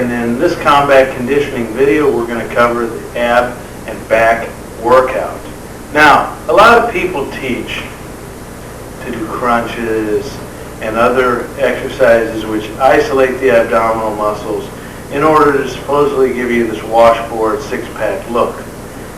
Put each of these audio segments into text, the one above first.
And in this combat conditioning video, we're going to cover the ab and back workout. Now, a lot of people teach to do crunches and other exercises which isolate the abdominal muscles in order to supposedly give you this washboard six-pack look.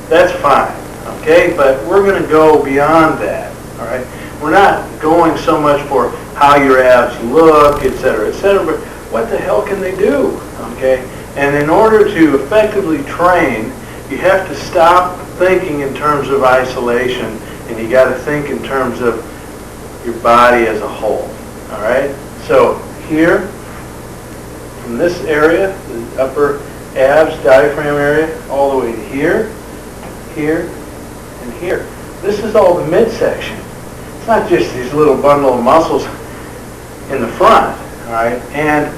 That's fine, okay? But we're going to go beyond that, all right? We're not going so much for how your abs look, etc., but what the hell can they do, okay? And in order to effectively train, you have to stop thinking in terms of isolation, and you got to think in terms of your body as a whole, all right? So here, from this area, the upper abs, diaphragm area, all the way to here, here, and here. This is all the midsection. It's not just these little bundle of muscles in the front, all right? And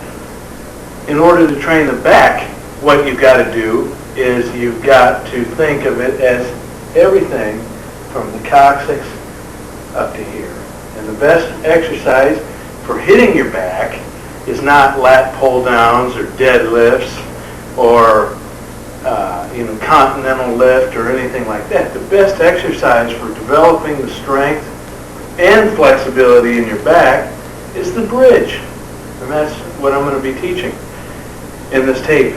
in order to train the back, what you've got to do is you've got to think of it as everything from the coccyx up to here. And the best exercise for hitting your back is not lat pull downs or deadlifts or continental lift or anything like that. The best exercise for developing the strength and flexibility in your back is the bridge. And that's what I'm going to be teaching in this tape.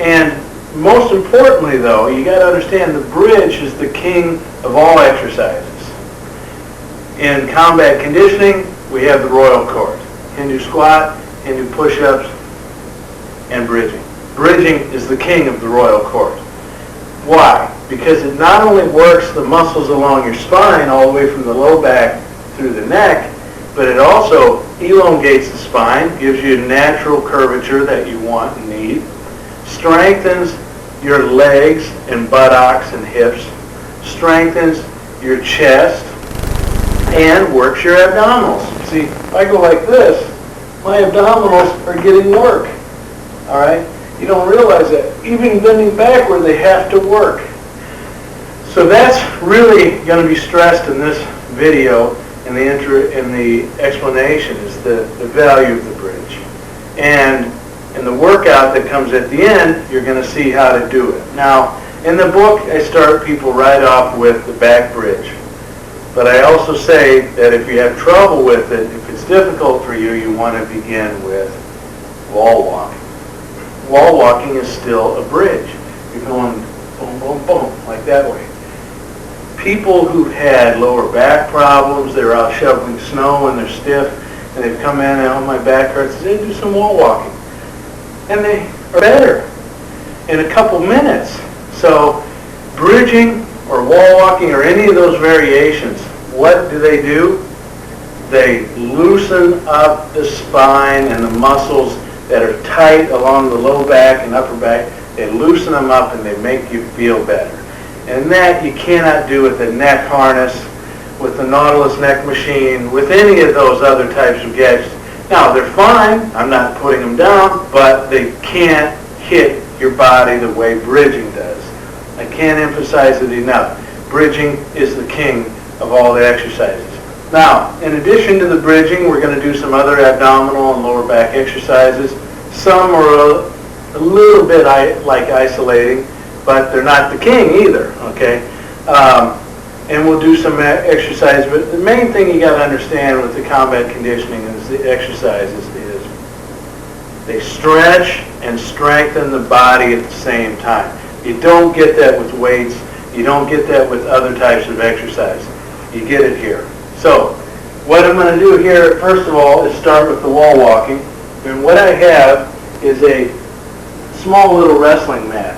And most importantly, though, you got to understand the bridge is the king of all exercises. In combat conditioning, we have the royal court: Hindu squat, Hindu push-ups, and bridging. Bridging is the king of the royal court. Why? Because it not only works the muscles along your spine all the way from the low back through the neck, but it also elongates the spine, gives you a natural curvature that you want and need, strengthens your legs and buttocks and hips, strengthens your chest, and works your abdominals. See, if I go like this, my abdominals are getting work. All right? You don't realize that. Even bending backward, they have to work. So that's really going to be stressed in this video, and the explanation is the value of the bridge. And in the workout that comes at the end, you're going to see how to do it. Now, in the book, I start people right off with the back bridge. But I also say that if you have trouble with it, if it's difficult for you, you want to begin with wall walking. Wall walking is still a bridge. You're going boom, boom, boom, like that way. People who've had lower back problems, they're out shoveling snow and they're stiff, and they've come in and, oh, my back hurts, they do some wall walking. And they are better in a couple minutes. So bridging or wall walking or any of those variations, what do? They loosen up the spine and the muscles that are tight along the low back and upper back. They loosen them up and they make you feel better. And that you cannot do with the neck harness, with the Nautilus neck machine, with any of those other types of gadgets. Now, they're fine. I'm not putting them down, but they can't hit your body the way bridging does. I can't emphasize it enough. Bridging is the king of all the exercises. Now, in addition to the bridging, we're going to do some other abdominal and lower back exercises. Some are a little bit like isolating, but they're not the king either, okay? And we'll do some exercise, but the main thing you got to understand with the combat conditioning is the exercises is they stretch and strengthen the body at the same time. You don't get that with weights. You don't get that with other types of exercise. You get it here. So what I'm going to do here, first of all, is start with the wall walking. And what I have is a small little wrestling mat,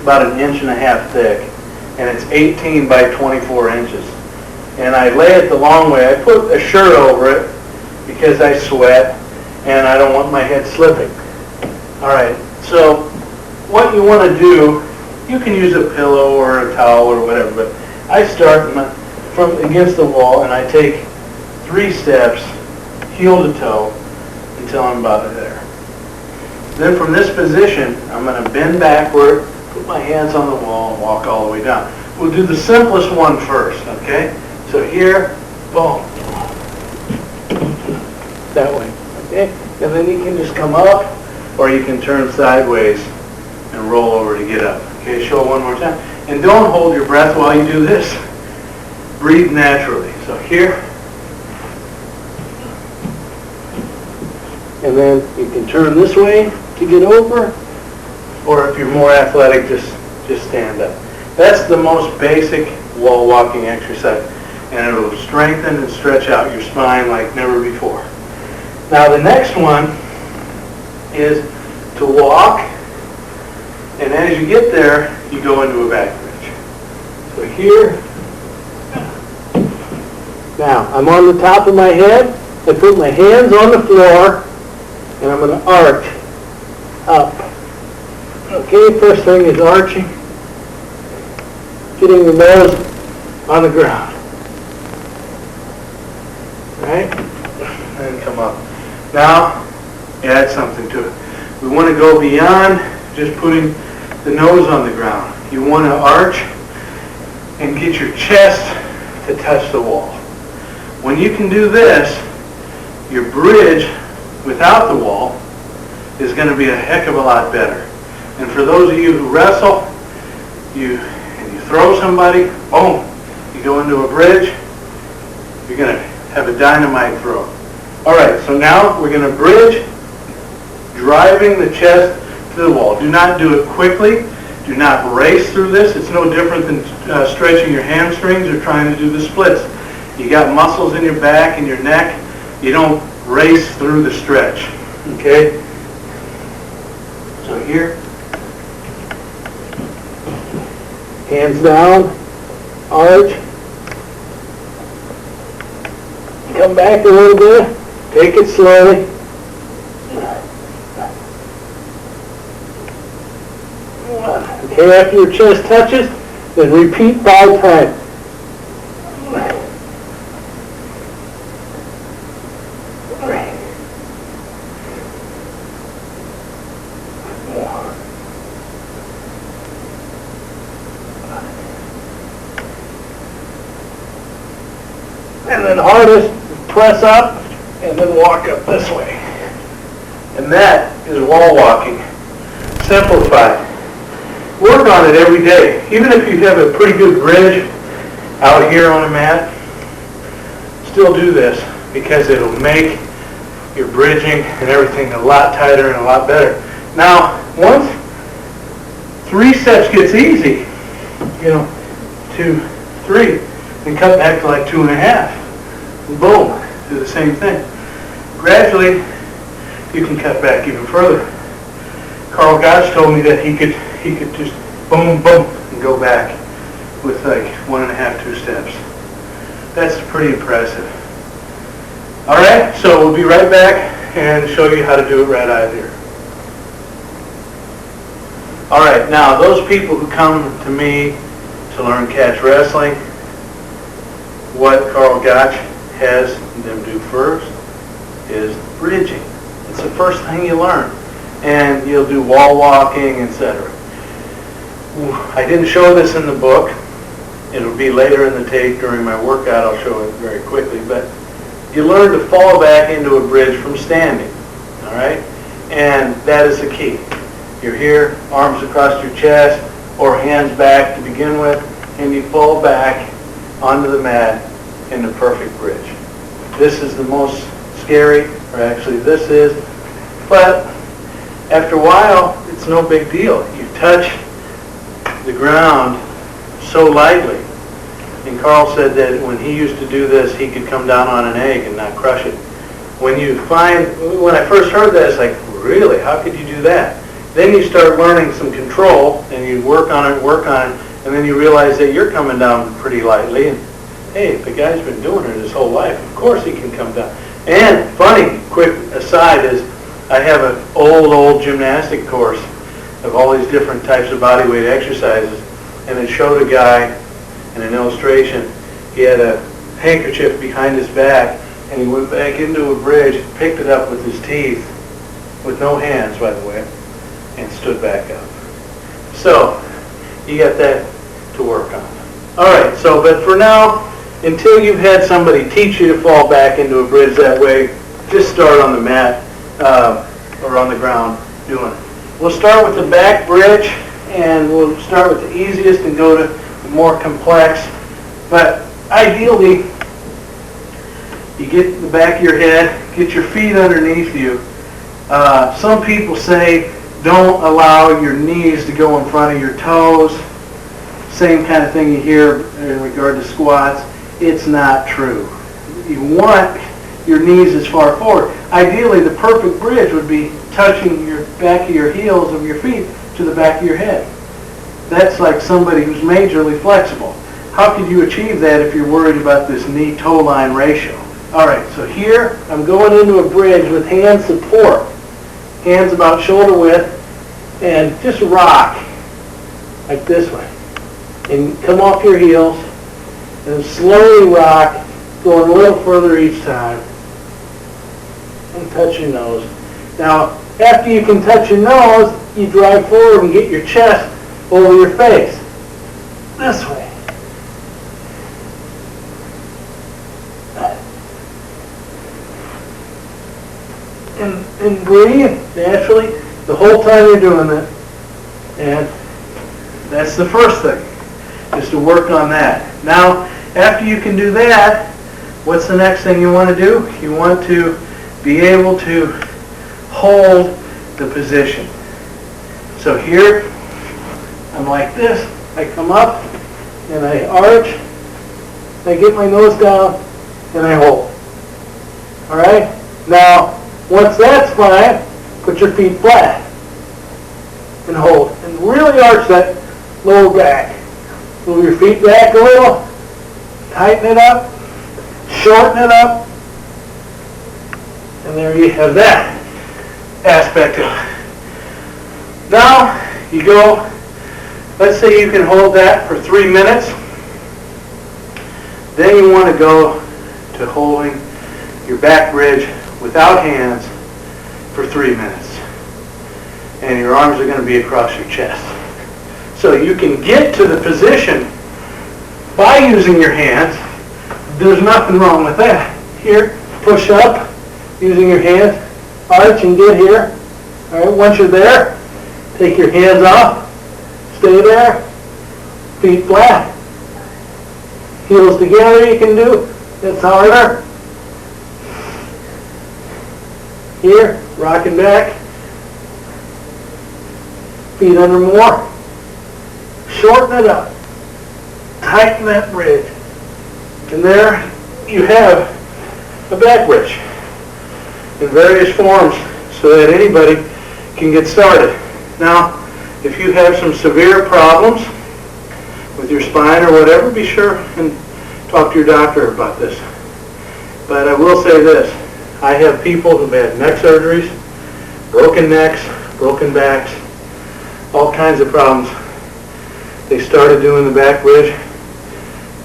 about 1.5 inches thick, and it's 18 by 24 inches. And I lay it the long way. I put a shirt over it because I sweat and I don't want my head slipping. All right, so what you want to do, you can use a pillow or a towel or whatever, but I start from against the wall and I take 3 steps, heel to toe, until I'm about there. Then from this position, I'm going to bend backward, put my hands on the wall, and walk all the way down. We'll do the simplest one first, okay? So here, boom. That way, okay? And then you can just come up, or you can turn sideways and roll over to get up. Okay, show it one more time. And don't hold your breath while you do this. Breathe naturally. So here, and then you can turn this way to get over, or if you're more athletic, just stand up. That's the most basic wall walking exercise, and it will strengthen and stretch out your spine like never before. Now the next one is to walk, and as you get there, you go into a back bridge. So here, now I'm on the top of my head, I put my hands on the floor, and I'm going to arch up. Okay, first thing is arching, getting the nose on the ground. Right? And come up. Now, add something to it. We want to go beyond just putting the nose on the ground. You want to arch and get your chest to touch the wall. When you can do this, your bridge without the wall is going to be a heck of a lot better. And for those of you who wrestle, you throw somebody, boom, you go into a bridge, you're going to have a dynamite throw. All right, so now we're going to bridge, driving the chest to the wall. Do not do it quickly. Do not race through this. It's no different than stretching your hamstrings or trying to do the splits. You got muscles in your back and your neck. You don't race through the stretch. Okay? So here, hands down, arch, come back a little bit, take it slowly. Okay, after your chest touches, then repeat 5 times. And then hardest, press up, and then walk up this way. And that is wall walking. Simplified. Work on it every day. Even if you have a pretty good bridge out here on a mat, still do this because it'll make your bridging and everything a lot tighter and a lot better. Now, once 3 sets gets easy, 2, 3, then cut back to like 2.5. And boom, do the same thing. Gradually, you can cut back even further. Carl Gotch told me that he could just boom, boom, and go back with like 1.5, 2 steps. That's pretty impressive. All right, so we'll be right back and show you how to do it right out here. All right, now those people who come to me to learn catch wrestling, what Carl Gotch has them do first is bridging. It's the first thing you learn. And you'll do wall walking, etc. I didn't show this in the book. It'll be later in the tape during my workout. I'll show it very quickly. But you learn to fall back into a bridge from standing. All right? And that is the key. You're here, arms across your chest, or hands back to begin with, and you fall back onto the mat in the perfect bridge. This is the most scary, or actually this is, but after a while, it's no big deal. You touch the ground so lightly. And Carl said that when he used to do this, he could come down on an egg and not crush it. When I first heard that, it's like, really? How could you do that? Then you start learning some control, and you work on it, and then you realize that you're coming down pretty lightly. And hey, the guy's been doing it his whole life. Of course he can come down. And funny, quick aside is, I have an old gymnastic course of all these different types of bodyweight exercises, and it showed a guy in an illustration. He had a handkerchief behind his back, and he went back into a bridge, picked it up with his teeth, with no hands, by the way, and stood back up. So, you got that to work on. All right, so, but for now, until you've had somebody teach you to fall back into a bridge that way, just start on the mat or on the ground doing it. We'll start with the back bridge, and we'll start with the easiest and go to the more complex. But ideally, you get the back of your head, get your feet underneath you. Some people say don't allow your knees to go in front of your toes. Same kind of thing you hear in regard to squats. It's not true. You want your knees as far forward. Ideally, the perfect bridge would be touching your back of your heels of your feet to the back of your head. That's like somebody who's majorly flexible. How could you achieve that if you're worried about this knee-toe line ratio? All right, so here I'm going into a bridge with hand support. Hands about shoulder width, and just rock like this way. And come off your heels and slowly rock, going a little further each time. And touch your nose. Now, after you can touch your nose, you drive forward and get your chest over your face. This way. And breathe naturally the whole time you're doing it. And that's the first thing, is to work on that. Now, after you can do that, what's the next thing you want to do? You want to be able to hold the position. So here, I'm like this. I come up, and I arch. I get my nose down, and I hold. All right? Now, once that's fine, put your feet flat and hold. And really arch that lower back. Move your feet back a little. Tighten it up. Shorten it up. And there you have that aspect of it. Now, you go, let's say you can hold that for 3 minutes. Then you want to go to holding your back bridge without hands for 3 minutes. And your arms are going to be across your chest. So you can get to the position by using your hands. There's nothing wrong with that. Here, push up using your hands, arch and get here. All right, once you're there, take your hands off, stay there, feet flat. Heels together you can do. It's harder. Here, rocking back. Feet under more. Shorten it up. Tighten that bridge. And there you have a back bridge in various forms so that anybody can get started. Now, if you have some severe problems with your spine or whatever, be sure and talk to your doctor about this. But I will say this. I have people who've had neck surgeries, broken necks, broken backs, all kinds of problems. They started doing the back bridge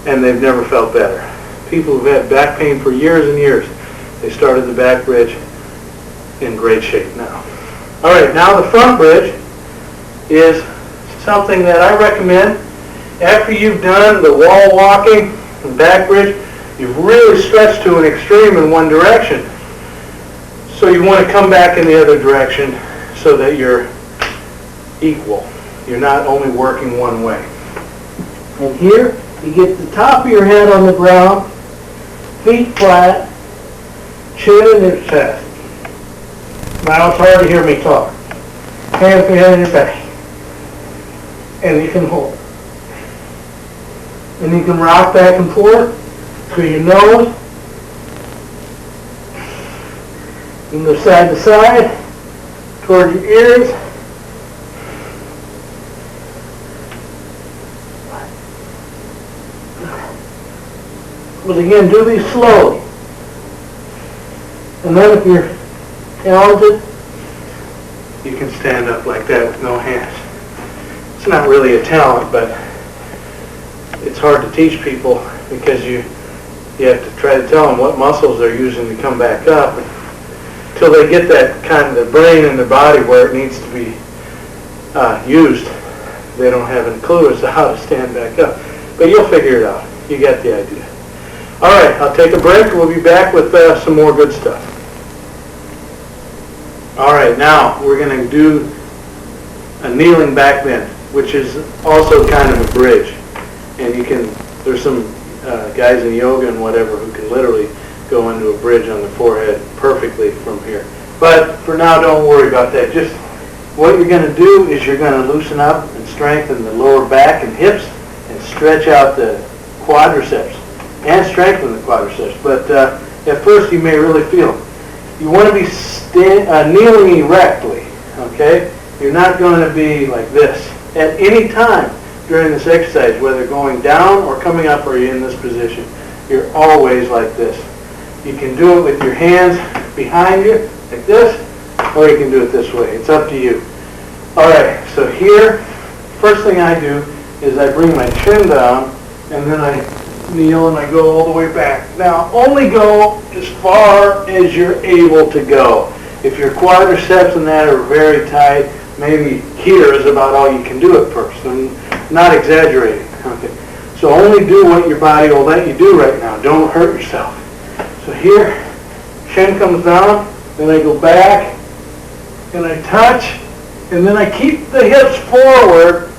and they've never felt better. People who've had back pain for years and years, they started the back bridge in great shape now. All right, now the front bridge is something that I recommend after you've done the wall walking and back bridge. You've really stretched to an extreme in one direction. So you want to come back in the other direction so that you're equal. You're not only working one way. And here, you get the top of your head on the ground, feet flat, chin in your chest. Now it's hard to hear me talk. Hands behind your back. And you can hold. And you can rock back and forth through your nose. You can go side to side, toward your ears. But again, do these slowly. And then if you're talented, you can stand up like that with no hands. It's not really a talent, but it's hard to teach people because you have to try to tell them what muscles they're using to come back up. Until they get that kind of the brain in their body where it needs to be used, they don't have any clue as to how to stand back up. But you'll figure it out. You get the idea. All right, I'll take a break. We'll be back with some more good stuff. All right. right, now we're going to do a kneeling back bend, which is also kind of a bridge. And there's some guys in yoga and whatever who can literally go into a bridge on the forehead perfectly from here. But for now, don't worry about that. Just what you're going to do is you're going to loosen up and strengthen the lower back and hips and stretch out the quadriceps and strengthen the quadriceps. But at first, you may really feel it. You want to be kneeling erectly, okay? You're not going to be like this at any time during this exercise, whether going down or coming up or you're in this position. You're always like this. You can do it with your hands behind you, like this, or you can do it this way. It's up to you. All right, so here, first thing I do is I bring my chin down, and then I kneel and I go all the way back. Now, only go as far as you're able to go. If your quadriceps and that are very tight, maybe here is about all you can do at first. I'm not exaggerating. Okay. So only do what your body will let you do right now. Don't hurt yourself. So here, chin comes down, then I go back, and I touch, and then I keep the hips forward,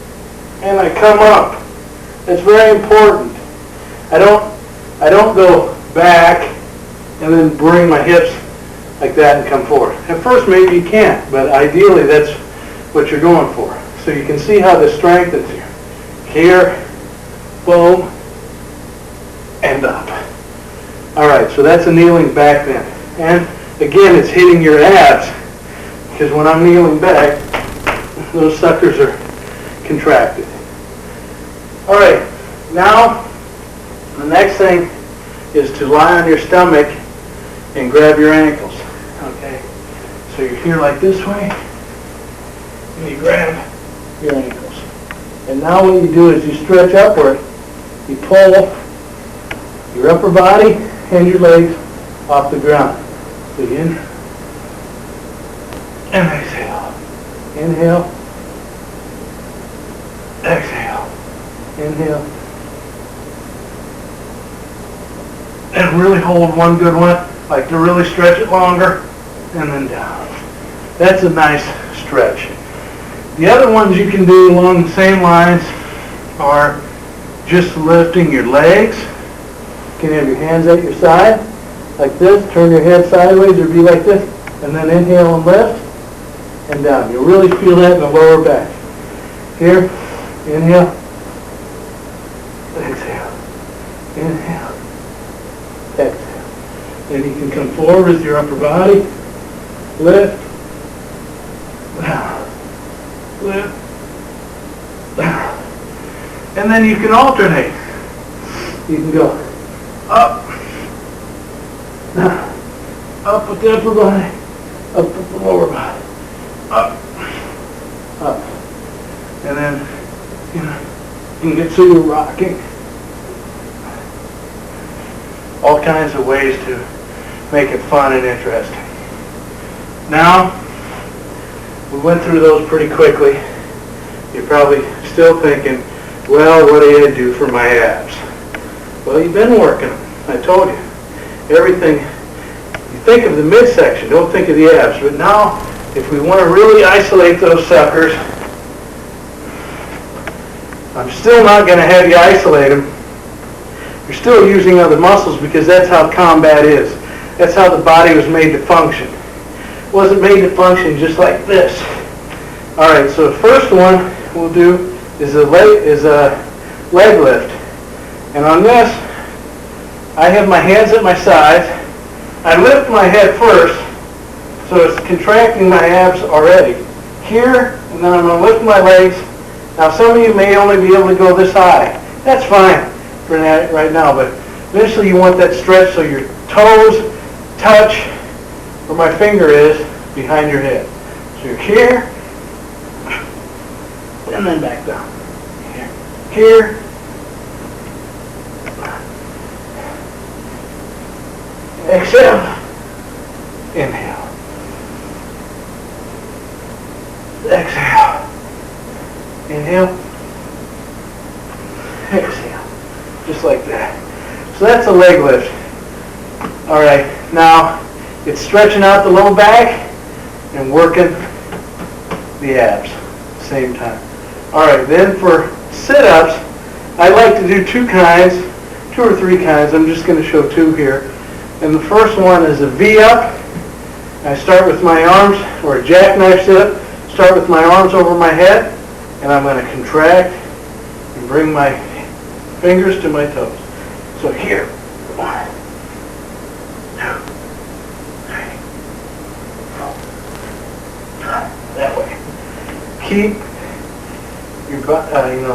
and I come up. That's very important. I don't go back and then bring my hips like that and come forward. At first, maybe you can't, but ideally, that's what you're going for. So you can see how this strengthens you. Here, boom, and up. All right, so that's a kneeling back bend. And again, it's hitting your abs, because when I'm kneeling back, those suckers are contracted. All right, now the next thing is to lie on your stomach and grab your ankles. Okay, so you're here like this way, and you grab your ankles. And now what you do is you stretch upward, you pull your upper body and your legs off the ground. So you in and exhale. Inhale. Exhale. Inhale. And really hold one good one, like to really stretch it longer, and then down. That's a nice stretch. The other ones you can do along the same lines are just lifting your legs. You can have your hands at your side, like this. Turn your head sideways or be like this. And then inhale and lift, and down. You'll really feel that in the lower back. Here, inhale, exhale, inhale, exhale. Then you can come forward with your upper body, lift, down, lift, down. And then you can alternate. You can go up, down, up with the upper body, up with the lower body, up, up. And then, you can get so you're rocking. All kinds of ways to make it fun and interesting. Now, we went through those pretty quickly. You're probably still thinking, well, what do I do for my abs? Well, you've been working them. I told you. Everything, you think of the midsection, don't think of the abs. But now, if we want to really isolate those suckers, I'm still not going to have you isolate them. You're still using other muscles because that's how combat is. That's how the body was made to function. It wasn't made to function just like this. All right, so the first one we'll do is a leg lift. And on this, I have my hands at my sides. I lift my head first, so it's contracting my abs already. Here, and then I'm going to lift my legs. Now, some of you may only be able to go this high. That's fine for right now, but eventually you want that stretch so your toes touch where my finger is behind your head. So you're here, and then back down. Here. Exhale. Inhale. Exhale. Inhale. Exhale. Just like that. So that's a leg lift. All right. Now, it's stretching out the low back and working the abs at the same time. All right, then for sit-ups, I like to do two or three kinds. I'm just going to show two here. And the first one is a V-up. I start with my arms, or a jackknife sit-up. Start with my arms over my head, and I'm going to contract and bring my fingers to my toes. So here, 1, 2, 3, 4. That way. Keep your butt,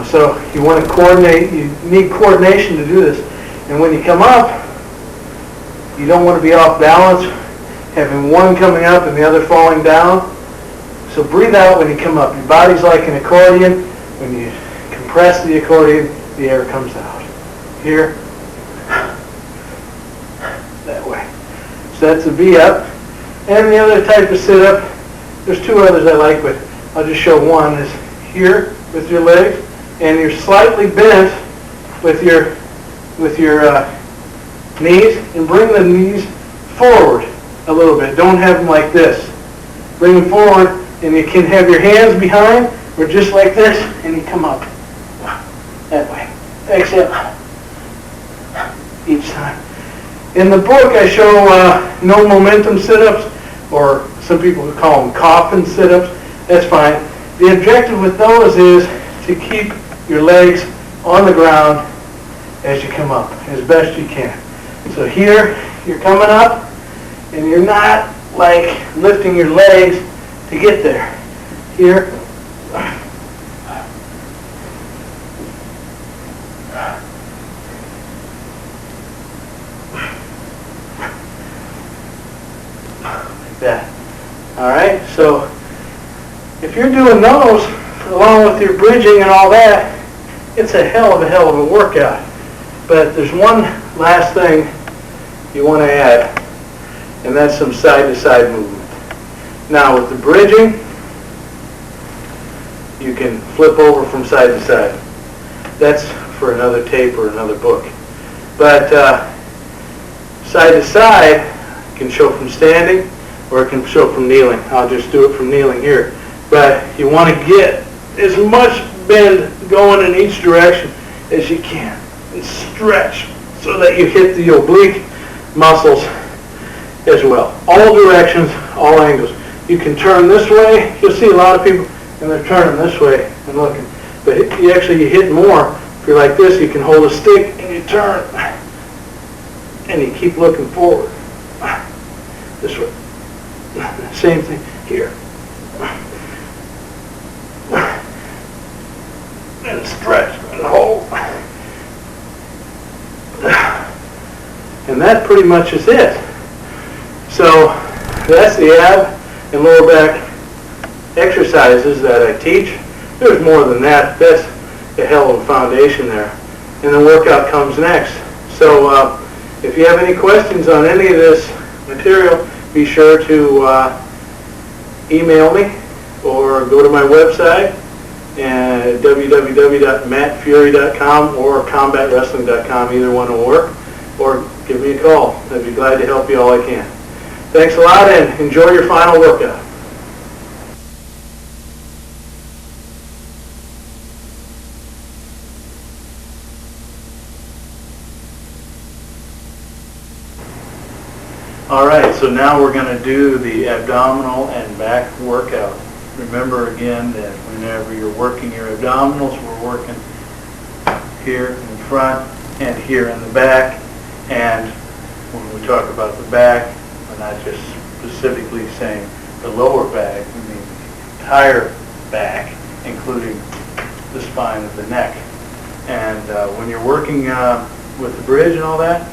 so you want to coordinate. You need coordination to do this. And when you come up, you don't want to be off balance, having one coming up and the other falling down. So breathe out when you come up. Your body's like an accordion. When you compress the accordion, the air comes out. Here, that way. So that's a V-up. And the other type of sit-up, there's two others I like, but I'll just show one, is here with your legs, and you're slightly bent with your knees, and bring the knees forward a little bit. Don't have them like this. Bring them forward, and you can have your hands behind, or just like this, and you come up. That way. Exhale. Each time. In the book, I show no momentum sit-ups, or some people would call them coffin sit-ups. That's fine. The objective with those is to keep your legs on the ground as you come up, as best you can. So here, you're coming up, and you're not like lifting your legs to get there. Here. Like that. All right, so if you're doing those, along with your bridging and all that, it's a hell of a workout. But there's one last thing you want to add, and that's some side-to-side movement. Now with the bridging, you can flip over from side to side. That's for another tape or another book. But side to side can show from standing, or it can show from kneeling. I'll just do it from kneeling here. But you want to get as much bend going in each direction as you can, and stretch so that you hit the oblique muscles as well. All directions, all angles. You can turn this way. You'll see a lot of people, and they're turning this way and looking. But you hit more. If you're like this, you can hold a stick and you turn, and you keep looking forward. This way. Same thing here. And stretch and hold. And that pretty much is it. So that's the ab and lower back exercises that I teach. There's more than that. That's a hell of a foundation there. And the workout comes next. So if you have any questions on any of this material, be sure to email me or go to my website at www.mattfury.com or combatwrestling.com. Either one will work. Or give me a call. I'd be glad to help you all I can. Thanks a lot, and enjoy your final workout. All right, so now we're going to do the abdominal and back workout. Remember again that whenever you're working your abdominals, we're working here in front and here in the back. And when we talk about the back, we're not just specifically saying the lower back, we mean the entire back, including the spine of the neck. And when you're working with the bridge and all that,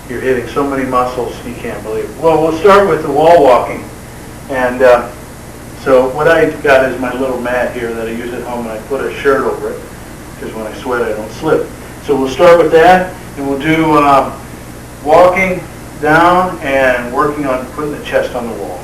you're hitting so many muscles you can't believe it. Well, we'll start with the wall walking. And so what I got is my little mat here that I use at home, and I put a shirt over it because when I sweat I don't slip. So we'll start with that, and we'll do walking down and working on putting the chest on the wall.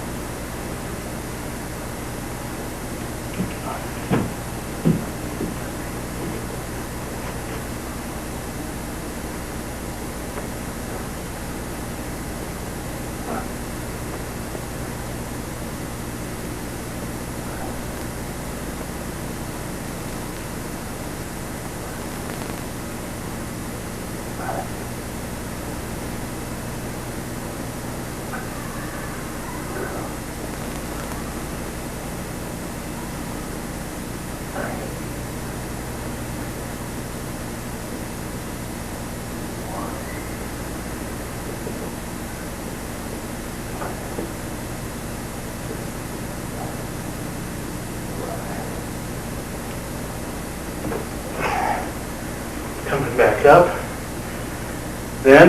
Then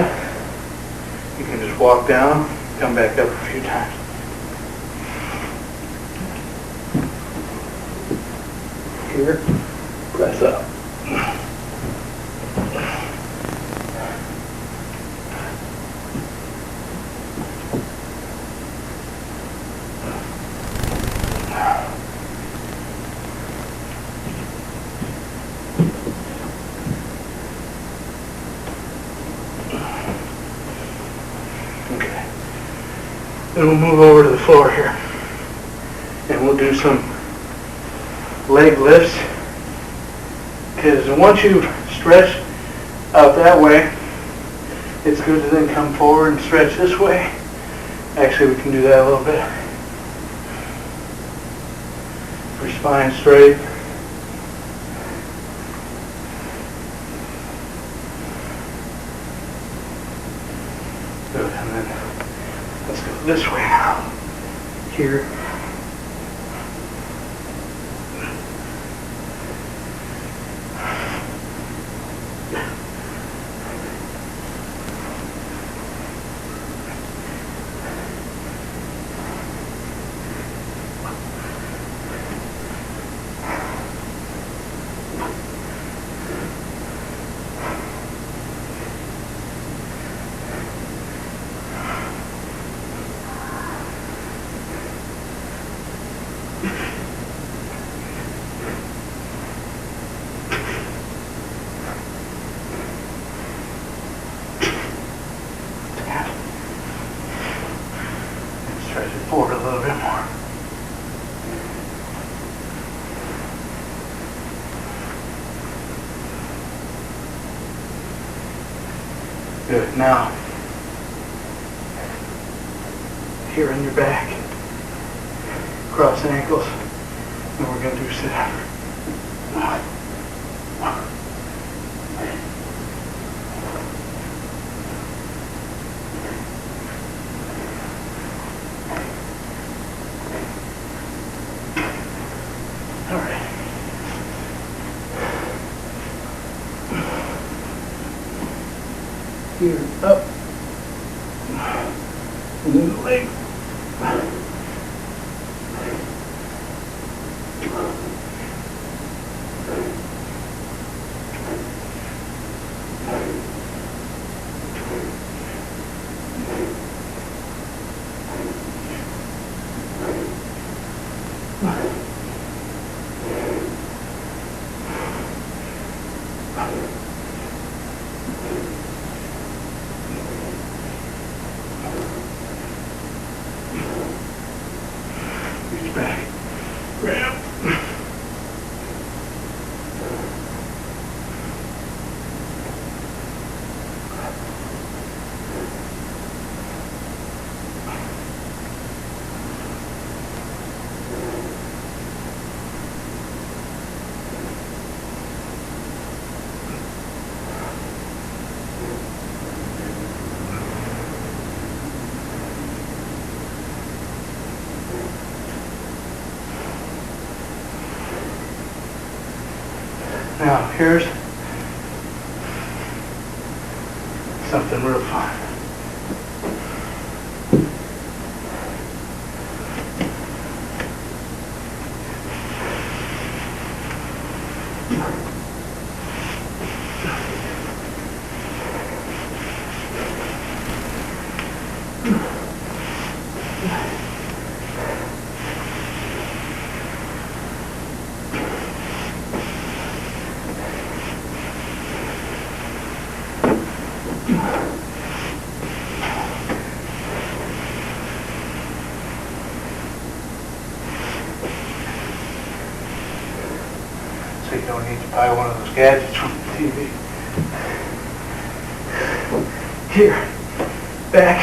you can just walk down, come back up a few times. Here, press up. Okay. Then we'll move over to the floor here, and we'll do some leg lifts, because once you stretch out that way, it's good to then come forward and stretch this way. Actually, we can do that a little bit. Your spine straight. Good, and then let's go this way now. Here. Stretch it forward a little bit more. Good. Now, here on your back, cross ankles, and we're going to do sit-up. All right. Here, up, and then the leg. Reach back, grab. Now, here's something real fun. So you don't need to buy one of those gadgets from the TV. Here, back.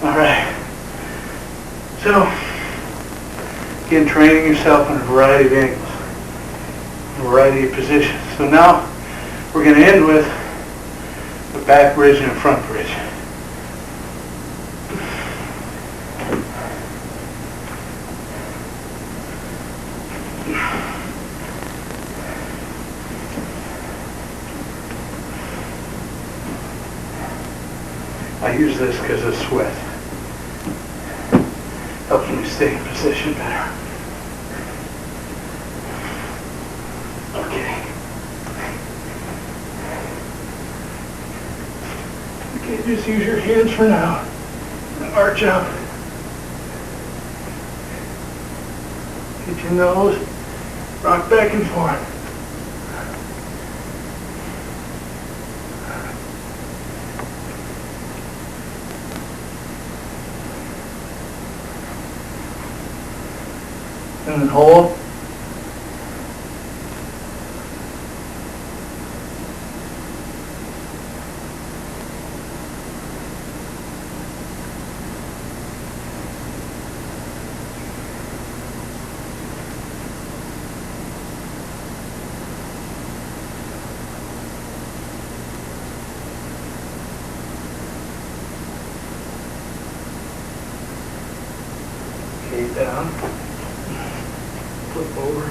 All right. So, again, training yourself in a variety of angles, a variety of positions. So now we're going to end with a back bridge and a front bridge. use this because of sweat. Helps me stay in position better. Okay. Okay, just use your hands for now. Arch up. Get your nose. Rock back and forth. And then hold. Okay, down. Flip over.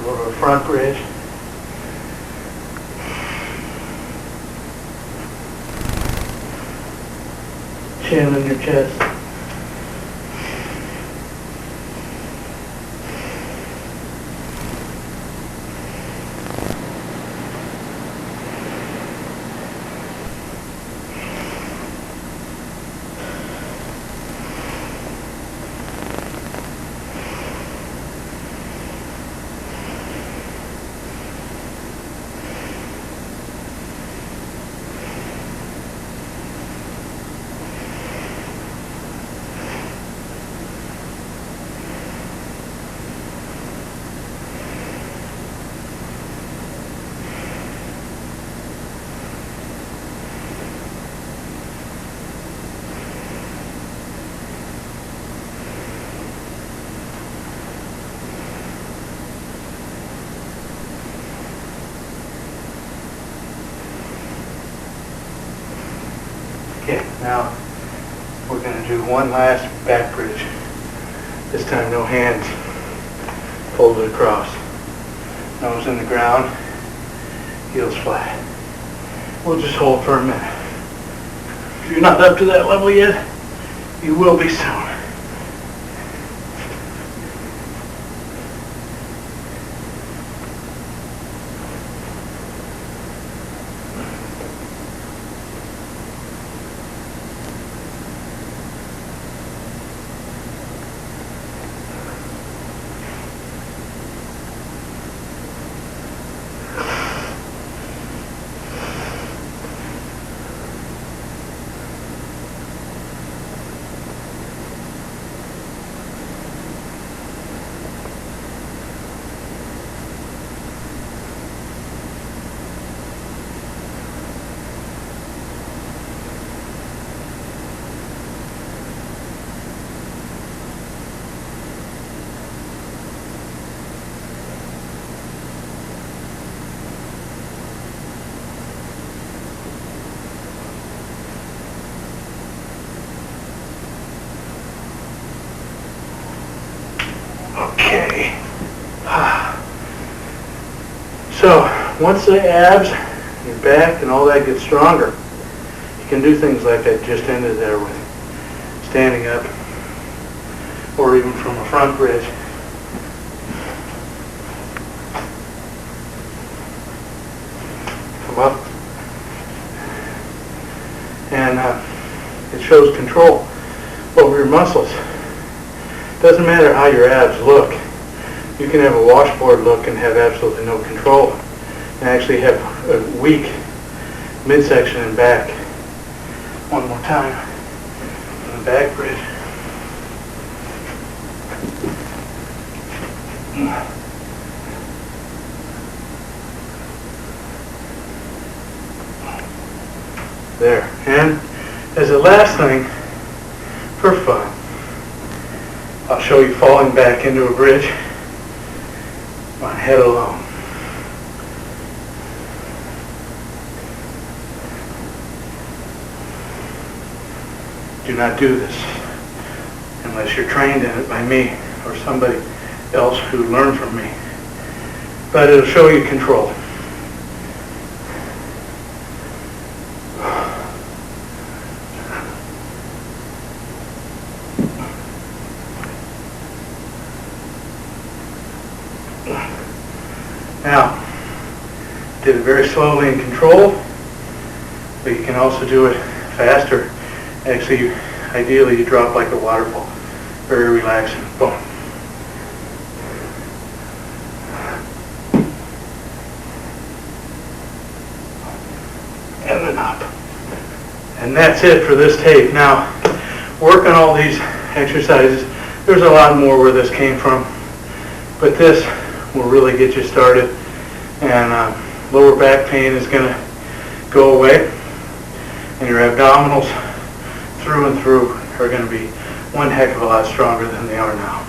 Go to a front bridge. Chin on your chest. Okay, now we're going to do one last back bridge. This time no hands, folded across. Nose in the ground, heels flat. We'll just hold for a minute. If you're not up to that level yet, you will be soon. Okay. So, once the abs, your back, and all that gets stronger, you can do things like I just ended there with standing up, or even from a front bridge. Come up. And it shows control over your muscles. Doesn't matter how your abs look. You can have a washboard look and have absolutely no control, and actually have a weak midsection and back. One more time on the back bridge. There. And as a last thing, for fun, I'll show you falling back into a bridge on head alone. Do not do this unless you're trained in it by me or somebody else who learned from me. But it'll show you control. Now, did it very slowly and controlled, but you can also do it faster. Actually, ideally you drop like a waterfall. Very relaxing. Boom. And then up. And that's it for this tape. Now, work on all these exercises. There's a lot more where this came from, but this will really get you started. And lower back pain is going to go away, and your abdominals through and through are going to be one heck of a lot stronger than they are now.